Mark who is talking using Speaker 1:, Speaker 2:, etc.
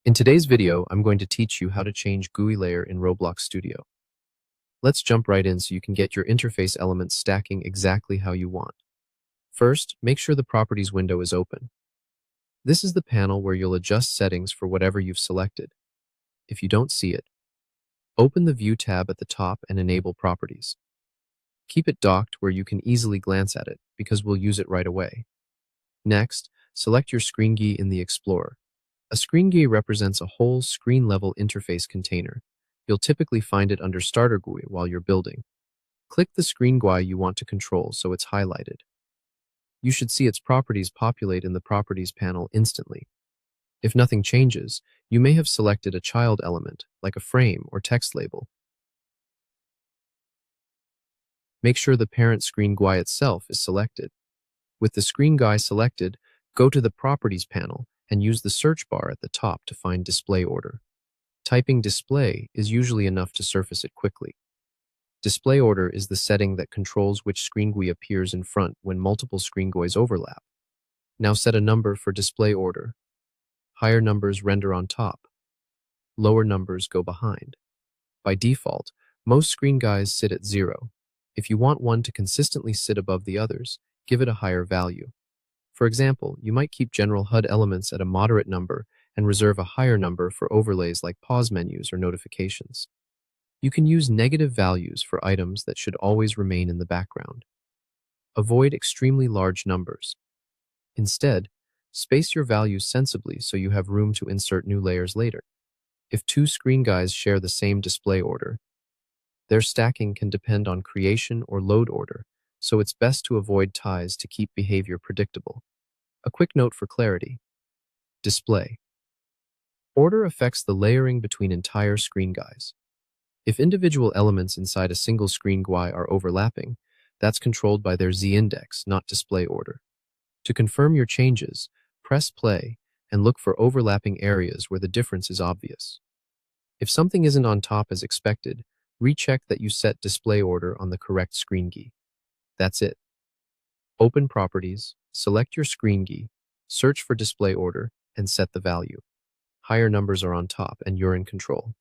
Speaker 1: In today's video, I'm going to teach you how to change GUI layer in Roblox Studio. Let's jump right in so you can get your interface elements stacking exactly how you want. First, make sure the Properties window is open. This is the panel where you'll adjust settings for whatever you've selected. If you don't see it, open the View tab at the top and enable Properties. Keep it docked where you can easily glance at it because we'll use it right away. Next, select your screen GUI in the Explorer. A screen GUI represents a whole screen-level interface container. You'll typically find it under Starter GUI while you're building. Click the screen GUI you want to control so it's highlighted. You should see its properties populate in the Properties panel instantly. If nothing changes, you may have selected a child element, like a frame or text label. Make sure the parent screen GUI itself is selected. With the screen GUI selected, go to the Properties panel and use the search bar at the top to find Display Order. Typing display is usually enough to surface it quickly. Display order is the setting that controls which screen GUI appears in front when multiple screen GUIs overlap. Now set a number for display order. Higher numbers render on top. Lower numbers go behind. By default, most screen GUIs sit at 0. If you want one to consistently sit above the others, give it a higher value. For example, you might keep general HUD elements at a moderate number and reserve a higher number for overlays like pause menus or notifications. You can use negative values for items that should always remain in the background. Avoid extremely large numbers. Instead, space your values sensibly so you have room to insert new layers later. If two screen GUIs share the same display order, their stacking can depend on creation or load order, so it's best to avoid ties to keep behavior predictable. A quick note for clarity. Display. Order affects the layering between entire screen GUIs. If individual elements inside a single screen GUI are overlapping, that's controlled by their z-index, not display order. To confirm your changes, press play and look for overlapping areas where the difference is obvious. If something isn't on top as expected, recheck that you set display order on the correct screen GUI. That's it. Open Properties, select your screen GUI, search for display order, and set the value. Higher numbers are on top and you're in control.